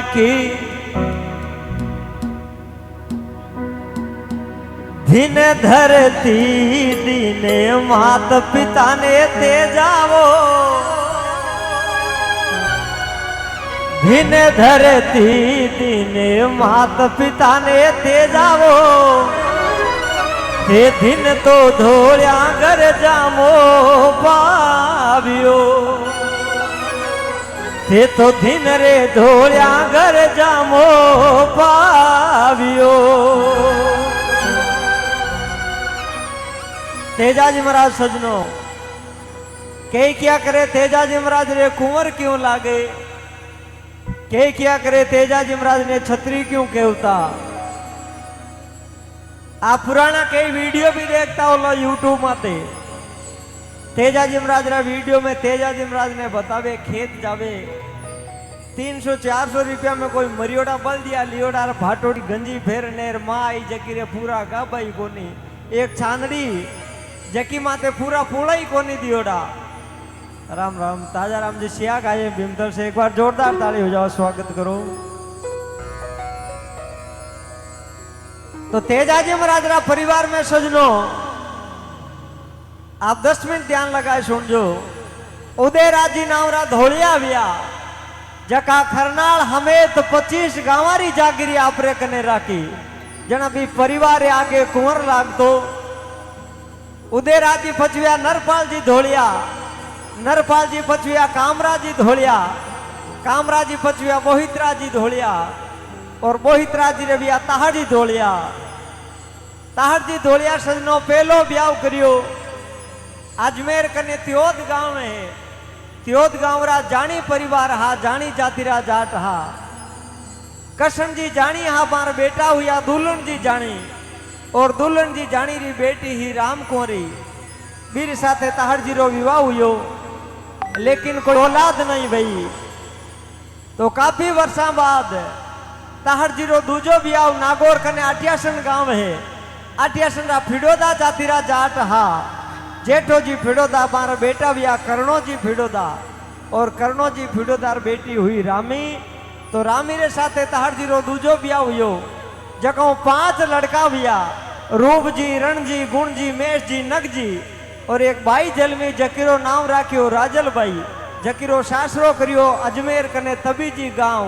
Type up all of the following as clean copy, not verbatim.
की दिन धरती दीने मात पिता ने ते जावो, दिन धरती दीने मात पिता ने ते जावो, ते दिन तो धोलिया घर जामो पाव्यो, ते तो दिन रे धोलिया घर जामो पाव्यो। तेजाजी महाराज सजनो के क्या करे तेजाजी महाराज रे कुंवर क्यों लागे, के क्या करे तेजाजी महाराज ने छतरी क्यों कहता। आप पुराना कई वीडियो भी देखता हो यूट्यूब माते, तेजाजी महाराज रा वीडियो में तेजाजी महाराज ने बतावे खेत जावे 300-400 रुपया में कोई मरियोड़ा बल दिया लियोड़ा भाटोड़ी गंजी फेर नेर माँ आई जकी रे पूरा गाबाई कोनी, एक छानड़ी जकी माते पूरा पूरा ही कोनी दियोड़ा। राम राम ताजा राम जी सियाग आए भीमतर से एक बार जोरदार ताली हो जाओ, स्वागत करो। तो तेजाजी महाराज रा परिवार में सजनो आप 10 मिनट ध्यान लगाए सुनजो। उदयराजी नावरा धोलिया व्या जका खरनाल हमें तो 25 गांवारी जागिरी आपरे कने राखी, जना भी परिवार आगे कुंवर लागतो। उदयराजी पचव्या नरपाल जी धोलिया, नरपाल जी पचव्या कामराजी धोलिया, कामराजी पचव्या मोहितराजी धोलिया, और मोहितराजी रे भी ताहड़ी धोलिया, ताहड़ी धोलिया सजनो पहलो ब्याह करियो अजमेर कने त्योद गांव में, त्योद गांव रा जानी परिवार हा, जानी जातिरा जाट हा। कृष्ण जी जानी हा मार बेटा हुआ दुल्हन जी जानी, और दुल्हन जी जानी री बेटी ही राम कोरी बीर साथे ताहड़ जी रो विवाह हुयो, लेकिन कोई औलाद नहीं भई। तो काफी वर्षा बाद ताहड़ जी रो दूजो ब्याह नागौर कने आटियासन गांव है, आटियासन रा फिडोदा जातिरा जाट हा। जेठो जी फिडोदा मारा बेटा ब्याह कर्णो जी फिडोदा, और कर्णो जी फिडोदार बेटी हुई रामी। तो रामी रे साथे ताहड़ जी रो दूजो ब्याह हुयो, जको 5 लड़का बिया रूप जी, रण जी, गुण जी, मेष जी, नग जी, और एक भाई जलमी जकीरो नाम राख्यो राजल भाई, जकीरो सासरो करियो अजमेर कने तबी जी गांव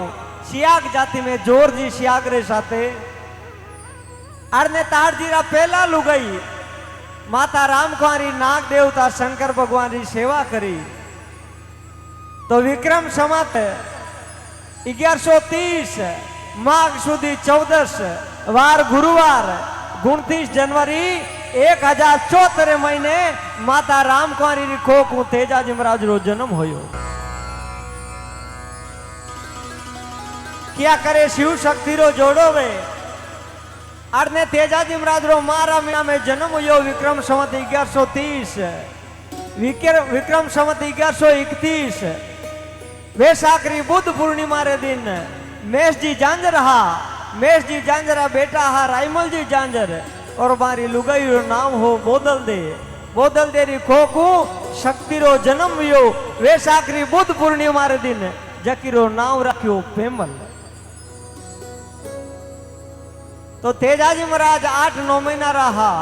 सियाग जाति में जोर जी सियाग रे साथे। अरने ताहड़ जी रा पहला लुगाई माता राम कुंवारी नाग देवता शंकर भगवान की सेवा करी। तो विक्रम संवत 1130 माघ सुधी 14 वार गुरुवार 29 जनवरी 1074 महीने माता राम कुंवारी री कोख तेजाजी महाराज रो जन्म होयो। क्या करे शिव शक्ति रो जोड़ो वे अरने तेजाजी महाराज रो मारा मीना में जन्म हुयो विक्रम संवत 1130, विक्रम संवत 1131 वैशाखरी बुध पूर्णिमा रे दिन मेष जी जांजर हा, मेष जी जांजरा बेटा हा रायमल जी जांजर, और मारी लुगाई रो नाम हो बोदल दे, बोदल दे री खोकू शक्ति रो जन्म हुयो वैशाखरी बुध पूर्णिमा रे दिन, जकी रो नाम रख्यो पेमल। तो तेजाजी महाराज 8-9 महीना रहा,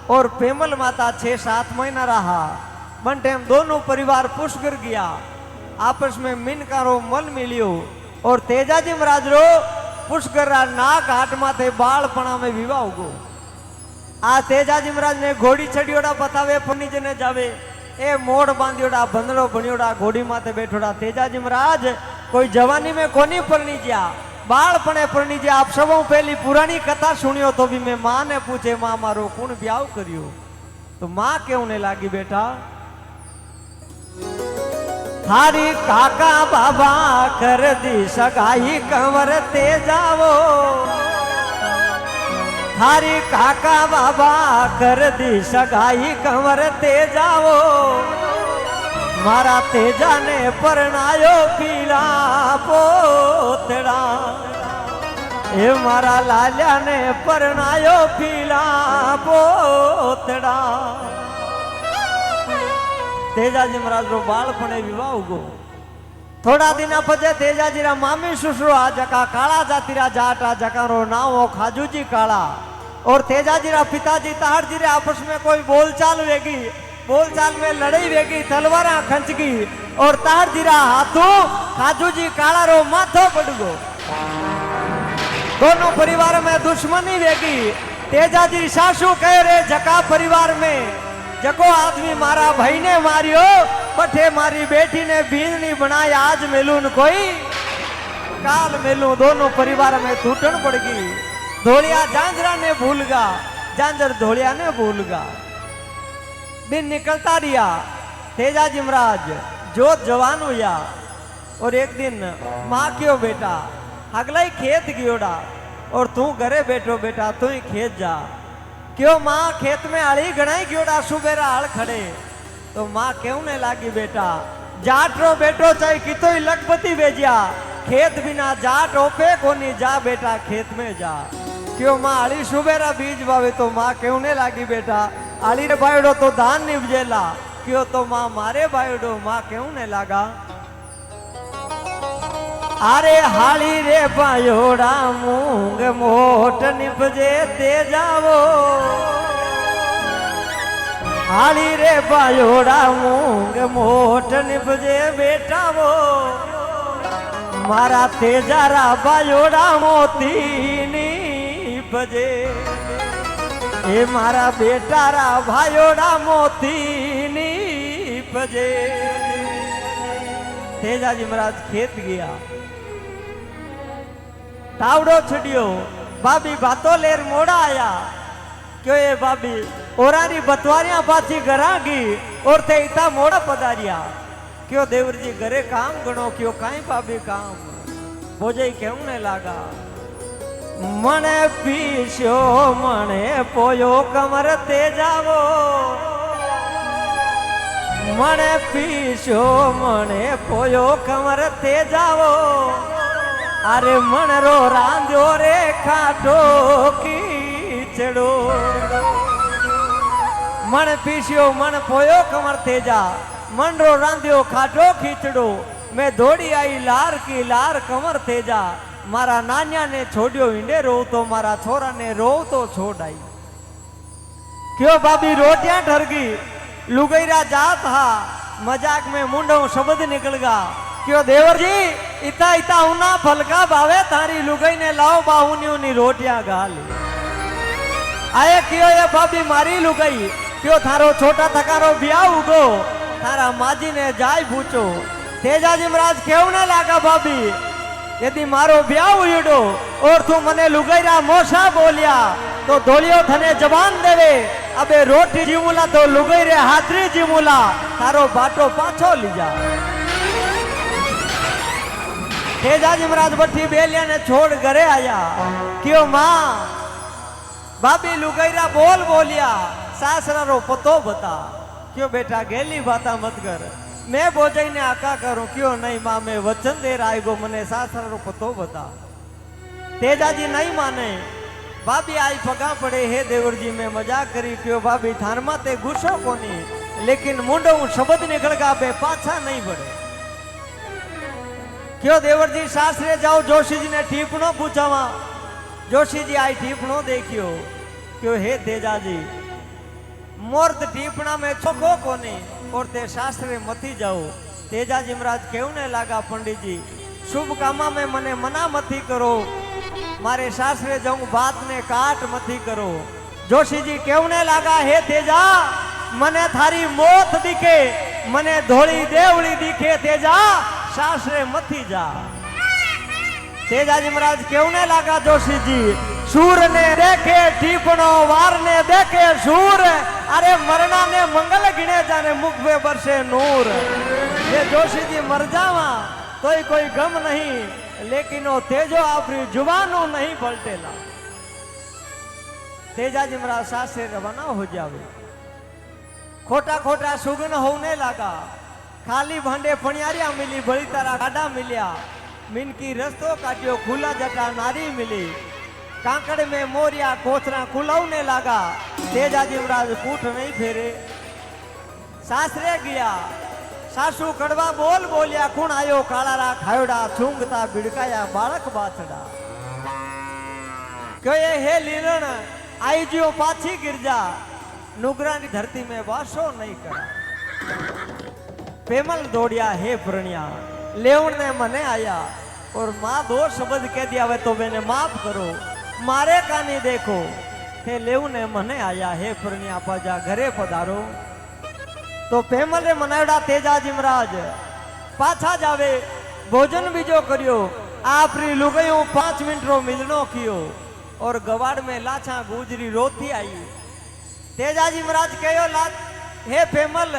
और पेमल माता 6-7 महीना रहा। मन टाइम दोनों परिवार पुष्कर गया, आपस में मिनका रो मन मिलियो, और तेजाजी महाराज रो पुष्कर नाक हाट माथे बालपणा में विवाह गो। आ तेजाजी महाराज ने घोड़ी चढ़ियोड़ा बतावे फनी जने जावे, ए मोड़ बांधियोड़ा बंदड़ो बनियोड़ा घोड़ी माथे बैठोड़ा। तेजाजी महाराज कोई जवानी में कोनी परनी जा, बालपणे परनी जा। आप सबों पहली पुरानी कथा सुनियो तो भी मैं मां ने पूछे मां मारो कौन ब्याह करियो, तो मां क्यों ने लागी बेटा थारी काका बाबा कर दी सगाई कंवर ते जावो, थारी काका बाबा कर दी सगाई कंवर ते जावो, मारा तेजा ने परनायो पीला पोतड़ा, ए मारा लाल्या ने परनायो पीला पोतड़ा। तेजाजी महाराज रो बालपणे विवाह गो। थोड़ा दिन पजे तेजाजीरा मामी सुसरो आ जका काला जातिरा जाट आ जका रो नाम हो खाजूजी काला। और तेजाजीरा पिताजी ताहड़जी रे आपस में कोई बोलचाल वेगी, बोलचाल में लड़ाई वेगी, तलवारा खंचगी और ताहड़जीरा हाथों खाजूजी काला रो माथो पड़गो। दोनों परिवार में दुश्मनी वेगी। तेजाजी सासू कह रे जका परिवार में जको आदमी मारा भाई ने मारियो बठे मारी बेटी ने बीजनी बनाई, आज मिलूं कोई काल मिलूं। दोनों परिवार में टूटन पड़ गई। धोलिया झांझरा ने भूलगा, झांझर धोलिया ने भूलगा। दिन निकलता रिया। तेजाजी महाराज जोत जवान हुआ और एक दिन माँ क्यों बेटा अगला ही खेत गियोड़ा और तू घरे बैठो बेटा, तू ही खेत जा। क्यों माँ खेत में आड़ी गणाई गियोड़ा सुबेरा आड़ खड़े। तो माँ क्यों ने लागी बेटा जाट रो बेटो चाहे कितो ही लखपति भेजिया, खेत बिना जाट ओपे कोनी, जा बेटा खेत में जा। क्यों माँ आड़ी सुबेरा बीज बावे तो माँ क्यों ने लागी बेटा आड़ी रे बायडो तो धान निपजेला। क्यों तो माँ मारे बायडो, माँ क्यों ने लागा अरे हाली रे बायोड़ा मूंग मोट निपजे ते जावो। हाली रे बायोड़ा मूंग मोट निपजे बेटा वो, मारा तेजारा बायोड़ा मोती निपजे। ए मारा बेटारा भायोड़ा मोती निपजे। तेजाजी महाराज खेत गया, तावड़ो छड़ियो। भाभी बातो लेर मोड़ा आया। क्यों ये भाभी ओरानी बतवारियां पाची घरागी और थे इता मोड़ा पधारिया। क्यों देवर जी घरे काम गणो, क्यों काई भाभी काम बोझे क्यों ने लागा। मने पीछो मने पोयो कमर ते जावो। मने पीछो मने पोयो कमर ते जावो। अरे मनरो रांधो रे खाटो कीचड़ो। मन पीसियो मन पोयो कमर तेजा, मनरो रांधियो खाटो खीचड़ो। मैं दौड़ी आई लार की लार कमर तेजा, मारा नान्या ने छोड़ियो इंडे रो तो मारा छोरा ने रो तो छोड़ आई। क्यों भाभी रोटियां ठरगी लुगैरा जात हा, मजाक में मुंडो शब्द निकल गा। क्यों देवर जी इता इता उना फलका भावे थारी लुगाई ने लाओ बाहुनी उनी रोटियां गाली। आए क्यों ये भाभी मारी लुगाई। क्यों थारो छोटा थकारो ब्याह उगो, थारा माजी ने जाय पूछो। तेजाजी महाराज क्यों न लागा भाभी यदि मारो ब्याह उड़ो और तू मने लुगाईरा मोसा बोलिया तो धोलियो थने जवान देवे। अबे रोटी जीमुला तो लुगाई रे हाथरी जीमुला, थारो बाटो पाछो लीजा। तेजाजी महाराज बठी बेलिया ने छोड़ घरे आया। क्यों माँ भाभी लुगाईरा बोल बोलिया सासरा रो पतो बता। क्यों बेटा गेली बाता मत कर, मैं बोझई ने आका करूं। क्यों नहीं माँ मैं वचन दे रहा गो मने सासरा रो पतो बता। तेजाजी नहीं माने। भाभी आई पगा पड़े हे देवर जी मैं मजाक करी। क्यों भाभी थान माते गुस्सो कोनी, लेकिन मुंडो शब्द निकल गा बे पाछा नहीं बढ़े। क्यों देवर जी सासरे जाओ जोशी जी ने टीपणो पूछावा। जोशी जी आई टीपणो देखियो। क्यों हे तेजाजी मोर्द टीपणा में चोखो कोनी और ते शास्त्रे मती जाओ। तेजाजी महाराज क्यों ने लागा पंडित जी शुभ कामा में मने मना मती करो, मारे शास्त्रे जाऊं बात ने काट मती करो। जोशी जी क्यों ने लागा हे तेजा मने थारी मौत दिखे, मने धोली देवली दिखे। तेजा शास्त्रे मती जा। तेजाजी महाराज क्यों ने लागा जोशी जी सूर ने देखे टीपणो वार ने देखे सूर। अरे मरना ने मंगल गिने जाने मुख पे बरसे नूर। ये जोशी जी मर जावा तो ही कोई गम नहीं, लेकिन वो तेजो आपरी जुबानों नहीं पलटेला। तेजाजी महाराज सासरे रवाना हो जावे। खोटा खोटा सुगन होने लगा। खाली भांडे फणियारिया मिली, बड़ी तारा गाडा मिलिया। मिनकी रस्तो काटियो, खुला जटा नारी मिली। कांकड़ में मोरिया कोचरा खुलाउने लगा। तेजाजी महाराज कूठ नहीं फेरे। सासरे गया। सासू कड़वा बोल बोलिया कुण आयो काळारा खायोड़ा छूंगता बिड़काया बालक बाछड़ा कहे हे लीलन आई जियो पाछी गिरजा नुगरा की धरती में वासो नहीं करा पेमल दौड़िया हे प्रणिया लेवण ने मने आया और माँ दो शब्द कह दिया वे तो मैंने माफ करो मारे का नहीं देखो हे लेव ने मने आया हे प्रणिया पाजा घरे पधारो तो पेमल ने मनावड़ा तेजाजी महाराज पाछा जावे भोजन बीजो करियो आपरी लुगाईओ 5 मिनट रो मिलनो कियो और गवाड़ में लाछा गुजरी रोती आई तेजाजी महाराज कहो लाच हे पेमल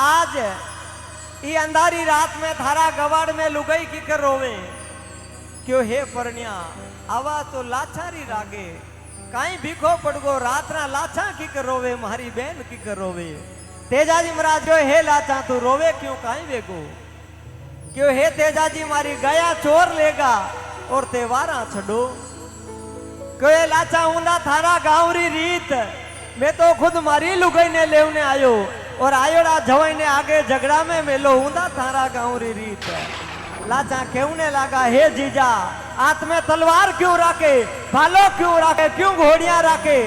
आज ई अंधारी रात में थारा गवाड़ में लुगाई की कर रोवे क्यों हे परनिया आवा तो लाछारी रागे काई भीखो पड़गो रातना लाछा की कर रोवे मारी बहन की कर रोवे तेजाजी महाराज जो हे लाछा तू रोवे क्यों काई वेगो क्यों हे तेजाजी मारी गया चोर लेगा और तेवारा छड़ो क्यों लाछा ऊंदा थारा गांवरी रीत मैं तो खुद मारी लुगाई ने लेवने आयो और आयोड़ा जवाई ने आगे झगड़ा में मेलो ऊंदा थारा गांवरी रीत लाचा कहने लगा हे जीजा हाथ में तलवार क्यों राखे भालो क्यों राखे क्यों घोड़िया राखे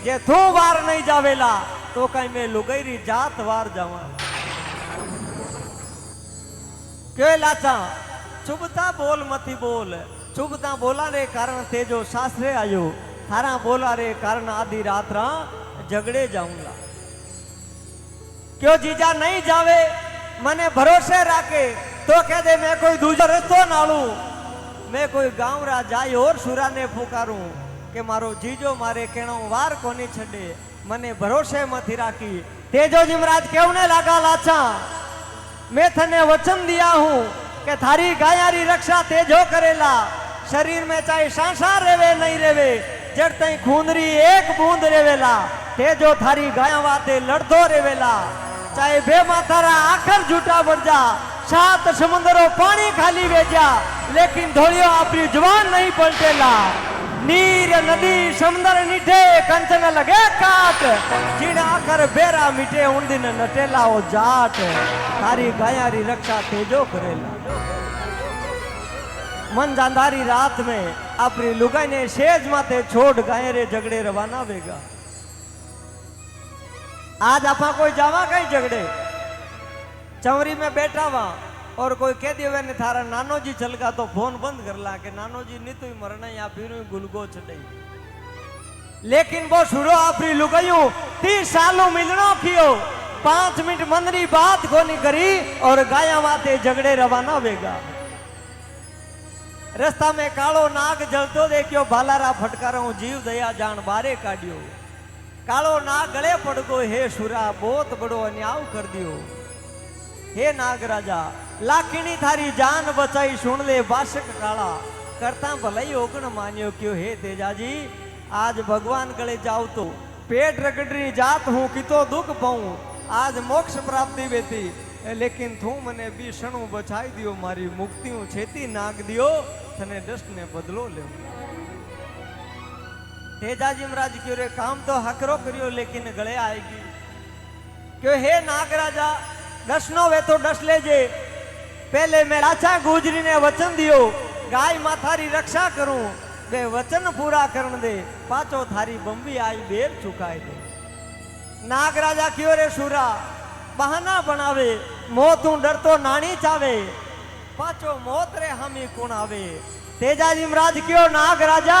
जे तू वार नहीं जावेला तो कहीं मैं लुगाईरी जात वार जावा क्यों लाचा चुभता बोल मती बोल चुभता बोला रे कारण तेजो सासरे आयो थारा बोला रे कारण आधी रात रा झगड़े जाऊंगा क्यों जीजा नहीं जावे मने भरोसे राखे तो कह दे मैं कोई दूसरा रस्तो नालू मैं कोई गांव रा जाय और सुरा ने पुकारूं के मारो जीजो मारे केणो वार कोनी छड़े मने भरोसे मथी राखी तेजो जी महाराज कहने लगा लाचा मैं थने वचन दिया हूं के थारी गायारी रक्षा तेजो करेला शरीर में चाहे सांसा रेवे नहीं रेवे जड़ तई खूनरी एक बूंद रेवेला तेजो थारी गाया वाते लड़तो रेवेला चाहे बे मातारा आखर झूठा बढ़ जा 7 समुद्रों पानी खाली वेजा लेकिन धोलियो अपनी जुबान नहीं पलटेला नीर नदी समुद्र नीठे कंचन लगे काट जिन आखर बेरा मिटे उन दिन नटेला ओ जाट थारी गायारी रक्षा तेजो करेला मन जांदारी रात में अपनी लुगाई ने सेज माते छोड़ गाय रे झगड़े रवाना वेगा आज आपा कोई जावा कहीं झगड़े चवरी में बैठा वहां और कोई कह दियो ने थारा नानो जी चलगा तो फोन बंद कर ला के नानो जी नी तो मरना या फिर गुलगो छड़ई लेकिन वो शुरू आपरी लुगाइयो 30 सालों मिलनो कियो 5 मिनट मंदरी बात कोनी करी और गाया माते झगड़े रवाना वेगा रस्ता में कालो नाग जलतो देखियो भालारा फटकारो जीव दया जान बारे काढ़ियो कालो नाग गले पड़ गो हे सुरा बहुत बड़ो अन्याय कर दियो हे नाग राजा लाखिणी थारी जान बचाई सुन ले बाशक काला करता भलाई ओगण मान्यो क्यों हे तेजाजी आज भगवान गले जाओ तो पेट रगड़नी जात हूं कितो दुख पाऊं आज मोक्ष प्राप्ति वेती लेकिन तू मने बीसणु बचाई दियो मारी मुक्तियों छेती नाग दियो थने दस्ट ने बदलो ले तेजाजी महाराज क्यों रे काम तो हकरो करियो लेकिन गले आएगी क्यों हे नाग राजा दसनो वे तो दस ले जे पहले मैं लाचा गुजरी ने वचन दियो गाय माथारी रक्षा करूं वे वचन पूरा करन दे पाचो थारी बंबी आई बेर चुकाए दे नाग राजा क्यों रे सुरा बहाना बनावे मौत डरतो नानी चावे पाचो मौत रे हमी कौन आवे तेजाजी महाराज क्यों नाग राजा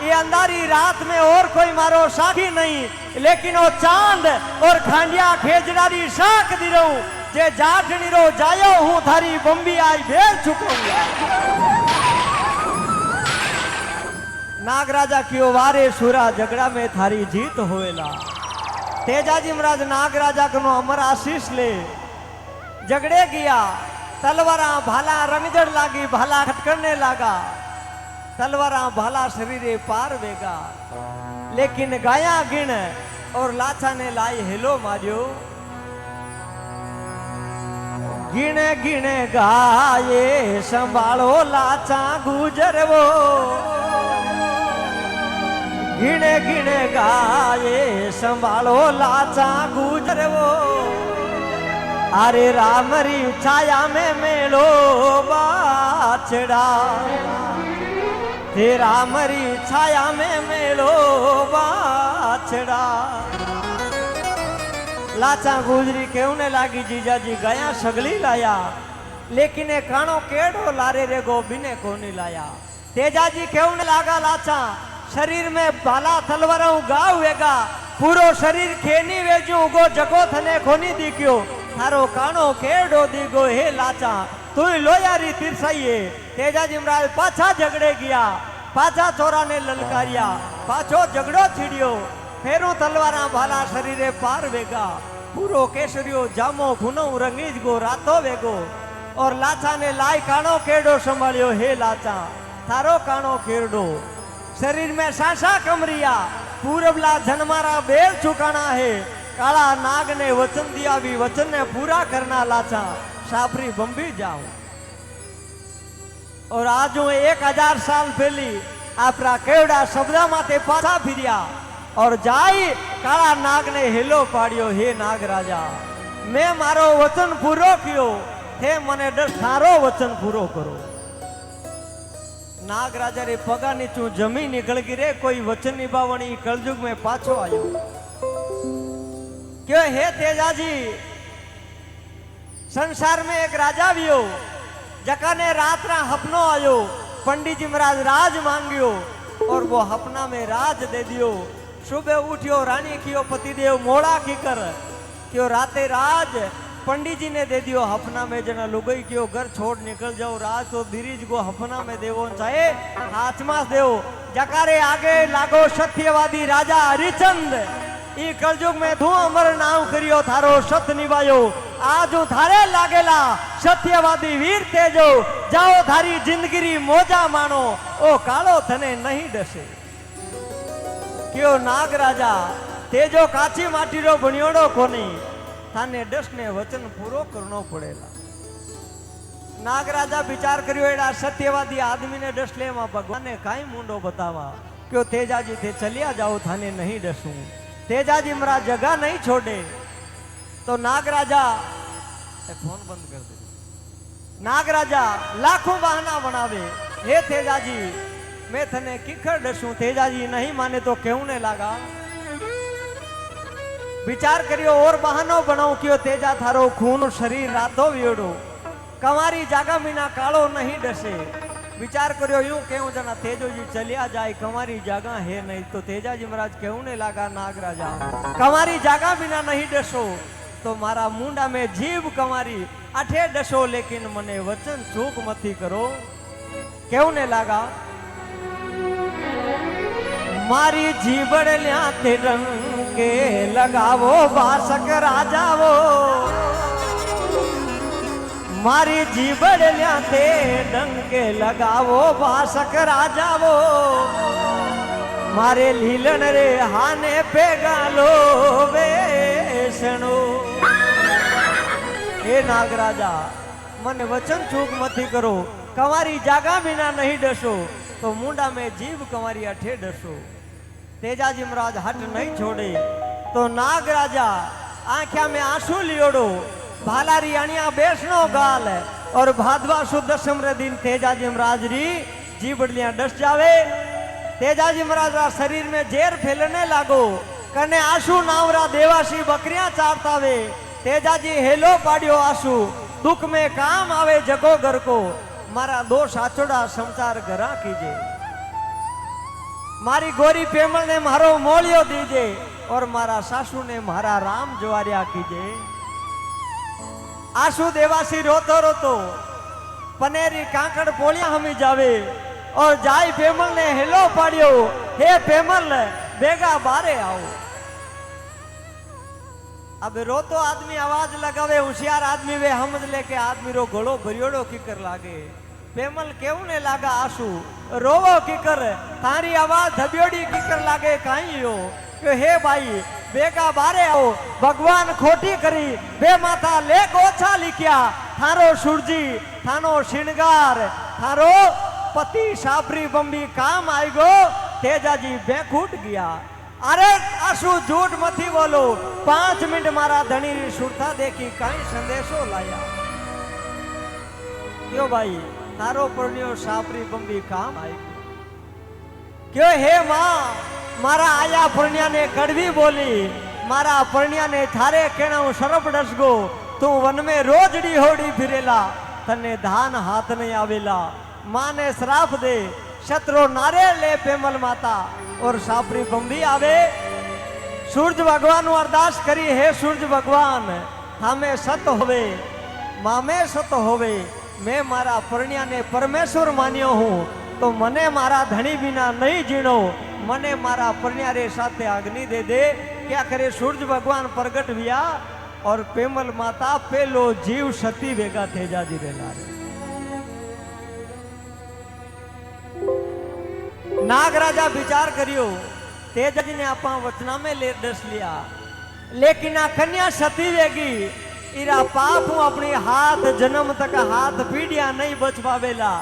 ये अंधारी रात में और कोई मारो साखी नहीं लेकिन वो चांद और खांडिया खेजड़ारी साख दी रहूं जे जाटनी रो जायो हूं थारी बंबी आई भेर चुकूंगा नाग राजा क्यों वारे सुरा झगड़ा में थारी जीत होएला तेजाजी महाराज नाग राजा को अमर आशीष ले झगड़े गया तलवारा भाला रंगजड़ लागी भाला खटकने लगा तलवारा भाला शरीरे पार वेगा लेकिन गाया गिण और लाछा ने लाई हेलो मारियो गिण गिण गाये संभालो लाछा गुजरवो गिण गिण गाये संभालो लाछा गुजरवो अरे राम री छाया में मेलो बाछड़ा हे राम री छाया में मेलो बाछड़ा लाचा गुजरी केवने लागी जीजाजी गया सगली लाया लेकिन ए कानो केड़ो लारे रे गो बिने कोनी लाया तेजाजी केवने लागा लाचा शरीर में बाला तलवारों गाव वेगा पूरो शरीर खेनी वेजू गो जगो थने खोनी दीक्यो थारो कानो केड़ो दीगो हे लाचा तू लोयारी तिरसाइए तेजाजी महाराज पाछा झगड़े गया पाछा छोरा ने ललकारिया पाछो झगड़ो छिड़ियो फेरू तलवारा भाला शरीरे पार वेगा पूरो केसरियो जामो खुनो रंगीज गो रातो वेगो और लाचा ने लाई कानो केड़ो संभालियो हे लाचा थारो कानो केड़ो शरीर में सासा कमरिया पूरबला जनमारा बेल चुकाना है काला नाग ने वचन दिया भी वचन ने पूरा करना लाचा सापरी बंबी जाओ और आज 1000 साल पहली आपरा केवड़ा शब्दा माते पाछा फिरिया और जाई काला नाग ने हेलो पाड़ियो हे नाग राजा मैं मारो वचन पूरो कियो थे मने डर थारो वचन पूरो करो नाग राजा रे पगा नीचू जमी निकल गई रे कोई वचन निभावणी कलयुग में पाछो आयो क्यों हे तेजाजी संसार में एक राजा वियो जका ने रात रा हपनो आयो पंडित जी महाराज राज मांगियो और वो हपना में राज दे दियो सुबह उठियो रानी कियो पतिदेव मोड़ा की कर क्यों राते राज पंडित जी ने दे दियो हपना में जना लुगई क्यों घर छोड़ निकल जाओ राज तो धीरीज को हपना में देवो चाहे हाथ मास देवो जकारे आगे लागो सत्यवादी राजा हरिचंद ई कलयुग में तू अमर नाम करियो थारो सत्य निभायो आज थारे लागेला सत्यवादी वीर तेजो जाओ थारी जिंदगी मोजा मानो ओ कालो थने नहीं डसे क्यों नाग राजा तेजो काची माटी रो बनियोड़ो कोनी थाने डस ने वचन पूरो करनो पड़ेगा नाग राजा विचार करियो एड़ा सत्यवादी आदमी ने डस ले मा भगवान ने काई मुंडो बतावा क्यों तेजाजी थे चलिया जाओ थाने नहीं डसूं तेजाजी महाराज जगह नहीं छोड़े तो नाग राजा फोन बंद कर दे नाग राजा लाखों बहाना बनावे हे तेजाजी मैं थने किखर डसूं तेजाजी नहीं माने तो क्यों ने लागा विचार करियो और बहानो बनाओ क्यों तेजा थारो खून शरीर रातो वियोड़ो कमारी जागा मीना कालो नहीं डसे विचार करियो यूं क्यों जना तेजो जी चलिया जाए कमारी जागा है नहीं तो तेजा जी महाराज क्यों ने लागा नाग राजा कमारी जागा बिना नहीं डसो तो मारा मुंडा में जीव कमारी अठे डसो लेकिन मने वचन चूक मती करो क्यों ने लागा मारी जीबड़ ल्याते रंग के लगावो बासक राजावो मारी जीबड़ ल्याते रंग के लगावो बासक राजावो मारे लीलन रे हाने पे गालो बेसणो हे नाग राजा मन वचन चूक मती करो कंवारी जागा बिना नहीं डसो तो मुंडा में जीव कंवारी अठे डसो तेजाजी महाराज हट नहीं छोड़े तो नाग राजा आंखिया में आंसू लियोड़ो भालारी अणिया बेसनो गाल और भादवा सुद दशम रे दिन तेजाजी महाराज री जीबड़ियां डस जावे तेजाजी महाराज रा शरीर में जेर फैलने लागो कने आंसू नावरा देवासी बकरियां चारता वे तेजाजी हेलो पाड़ियो आंसू दुख में काम आवे जगो घर को मारा दो साचोड़ा समाचार घरा कीजे मारी गोरी पेमल ने मारो मोलियो दीजे और मारा सासू ने मारा राम जवारिया कीजे आंसू देवासी रोतो रोतो पनेरी कांकड़ पोलिया हमी जावे और जाई पेमल ने हेलो पाड़ियो हे पेमल बेगा बारे आओ अब रोतो आदमी आवाज लगावे होशियार आदमी वे समझ ले के आदमी रो गलो भरियोड़ो किकर लागे पेमल क्यों ने लागा आंसू रोवो किकर थारी आवाज धबियोड़ी किकर लागे काई हो कि हे भाई बेगा बारे आओ भगवान खोटी करी बे माथा लेख ओछा लिखिया थारो सूरजी थानो श्रृंगार थारो पति साबरी बंबी काम आई गो तेजाजी बेखूट गया अरे आशु झूठ मथी बोलो 5 मिनट मारा धनी री सुरता देखी कई संदेशो लाया क्यों भाई तारो पुण्यो सापरी बंबी काम आई क्यों हे मां मारा आया पुण्या ने कड़वी बोली मारा पुण्या ने थारे केणा सरप डसगो तू वन में रोजड़ी होड़ी फिरेला तने धान हाथ नहीं आवेला मां ने श्राप दे शत्रु नारे ले पेमल माता और सापरी बंबी आवे सूरज भगवान अरदास करी हे सूरज भगवान हमें सत होवे मामे सत होवे मैं मारा पुण्या ने परमेश्वर मान्यो हूँ तो मने मारा धनी बिना नहीं जीणो मने मारा पुण्या रे साथे अग्नि दे दे क्या करे सूरज भगवान प्रगट हुआ और पेमल माता पेलो जीव सती वेगा तेजाजी रे लारे नागराजा विचार करियो तेजाजी ने आपा वचना में ले दस लिया लेकिन आ कन्या सती वेगी इरा पाप हूँ अपनी हाथ जन्म तक हाथ पीढ़िया नहीं बच पावेला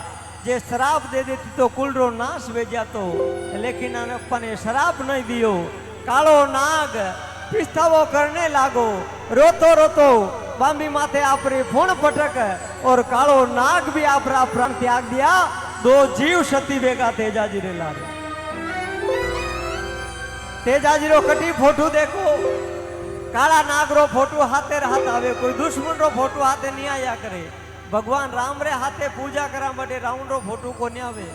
जे शराब दे देती तो कुलरो नाश वे जातो लेकिन अपने शराब नहीं दियो कालो नाग पिस्तावो करने लागो रोतो रोतो बांबी माथे आपरी फूण पटक और कालो नाग भी आपरा प्राण त्याग दिया 2 जीव सती वेगा तेजाजी रे लारे तेजाजी रो कटी फोटो देखो काला नाग रो फोटो हाथे हाथ आवे कोई दुश्मन रो फोटो हाथे नहीं आया करे भगवान राम रे हाथे पूजा करा बटे रावण रो फोटो को नहीं आवे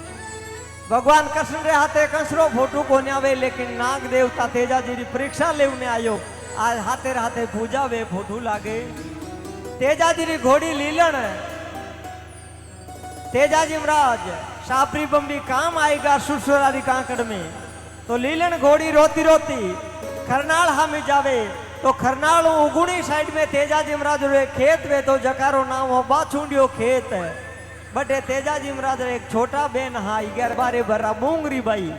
भगवान कृष्ण रे हाथे कंसरो फोटो को नहीं आवे लेकिन नाग देवता तेजाजी री परीक्षा लेवने आयो आज हाथे हाथे पूजा वे फोटो लागे तेजाजी री घोड़ी लीलन तेजाजी महाराज सापरी बंबी काम आएगा सुरसुरारी कांकड़ में तो लीलन घोड़ी रोती रोती खरनाल हामी जावे तो खरनाल उगुणी साइड में तेजाजी महाराज रे खेत वे तो जकारो नाम हो बाछुंडियो खेत बटे तेजाजी महाराज एक छोटा बेन हा 11-12 भरा मूंगरी बाई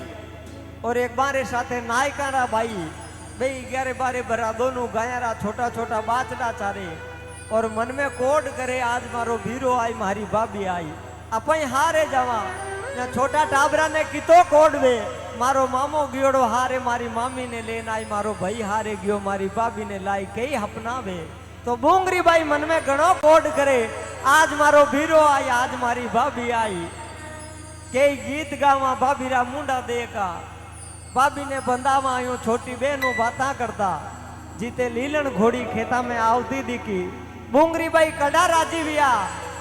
और एक बारे साथे नायकारा बाई बे 11-12 भरा दोनों गायरा छोटा छोटा बाचड़ा चारे और मन में कोड करे आज मारो भीरो आई मारी भाभी आई अपन हारे जावा छोटा टाबरा ने कितो कोड वे मारो मामो गियोड़ो हारे मारी मामी ने लेन आई मारो भाई हारे गयो मारी भाभी ने लाई कई अपनावे तो बूंगरी बाई मन में घणो कोड करे आज मारो भीरो आई आज मारी भाभी आई कई गीत गावा भाभी रा मुंडा देखा भाभी ने बंदावा आयो छोटी बहनों बाता करता जीते लीलन घोड़ी खेता में आवती दिखी बूंगरी बाई कड़ा राजी विया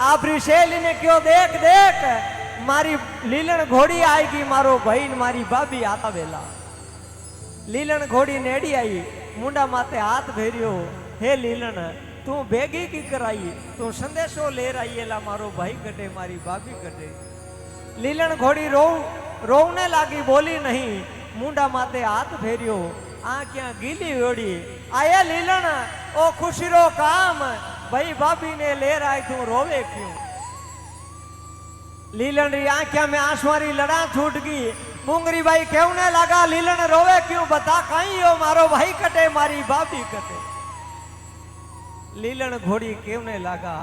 आपरी शेली ने क्यों देख देख मारी लीलन घोड़ी आएगी मारो भाई मारी भाभी आता वेला लीलन घोड़ी नेड़ी आई मुंडा माते हाथ भेरियो हे लीलन तू भेगी की कराई तू संदेशो ले रही ला मारो भाई कटे मारी भाभी कटे लीलन घोड़ी रोने लागी बोली नहीं मुंडा माते हाथ फेरियो आंखियां गीली ओड़ी आया लीलन ओ खुशी रो काम भाई भाभी ने ले रहा तू रोवे क्यों लीलन री आंखिया में आंसुआरी लड़ा छूट गई मुंगरी भाई कहने लगा लीलन रोवे क्यों बता कहीं हो मारो भाई कटे मारी भाभी कटे लीलन घोड़ी कहने लगा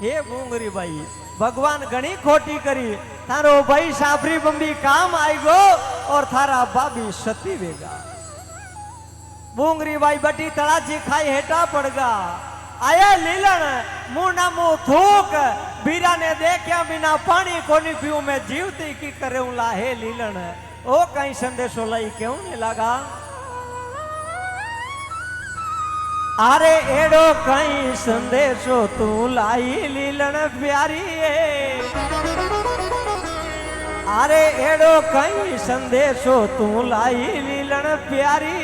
हे मुंगरी भाई भगवान घणी खोटी करी थारो भाई सापरी बंबी काम आई गो और थारा भाभी सती वेगा मुंगरी भाई बटी तड़ाची खाई हेटा पड़गा आया लीलन मुंह ना मुंह थूक बीरा ने देखा बिना पानी कोनी पीऊ मैं जीवती की करे ला हे लीलन ओ कहीं संदेशो लाई क्यों नहीं लगा अरे एडो कहीं संदेशो तू लाई लीलन प्यारी अरे एडो कहीं संदेशो तू लाई लीलन प्यारी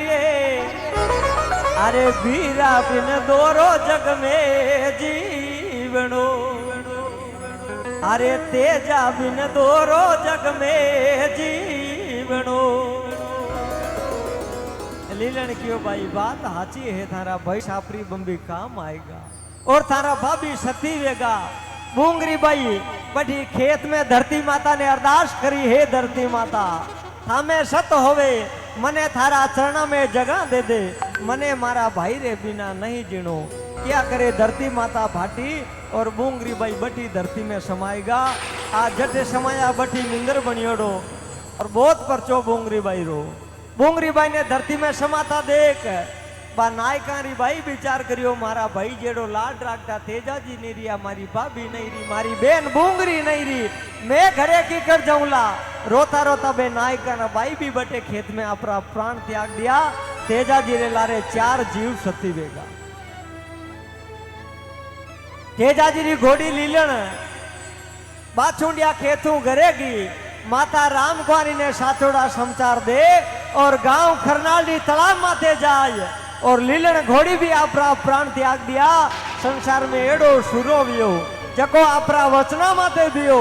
अरे बीरा बिन दोरो जग में जीवनो अरे तेजा बिन दोरो जग में जीवनो लीलन क्यों भाई बात हाची है थारा भाई सापरी बंबी काम आएगा और थारा भाभी सती वेगा मुंगरी बाई बड़ी खेत में धरती माता ने अरदास करी है धरती माता थामे सत होवे मने थारा चरणा में जगह दे दे मने मारा भाई रे बिना नहीं जीणो क्या करे धरती माता भाटी और मुंगरी बाई बटी धरती में समाएगा आ जटे समाया बटी निंदर बनियोड़ो और बहुत परचो मुंगरी बाई रो बुंगरी बाई ने धरती में समाता देख बा नायका री भाई विचार करियो मारा भाई जेड़ो लाड राखता तेजाजी नहीं रिया मारी भाभी नहीं रही मारी बेन बुंगरी नहीं रही मैं घरे की कर जाऊंला रोता रोता बे नायका ना भाई भी बटे खेत में अपना प्राण त्याग दिया तेजाजी रे लारे 4 जीव सती वेगा तेजाजी री घोड़ी लीलन बाछुंडिया खेतू घरेगी माता राम कुमारी ने साथोड़ा समाचार दे और गांव खरनाली तालाब माथे जाए और लीलन घोड़ी भी अपना प्राण त्याग दिया संसार में एडो सुरो वियो जको अपना वचना माथे दियो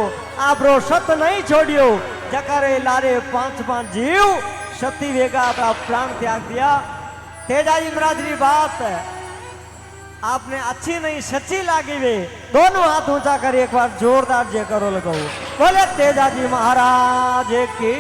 आपरो सत नहीं छोड़ियो जकरे लारे 5 जीव सती वेगा अपना प्राण त्याग दिया तेजाजी महाराज री बात आपने अच्छी नहीं सच्ची लागी वे दोनों हाथ ऊंचा कर एक बार जोरदार जय करो लगाओ बोले तेजाजी महाराज की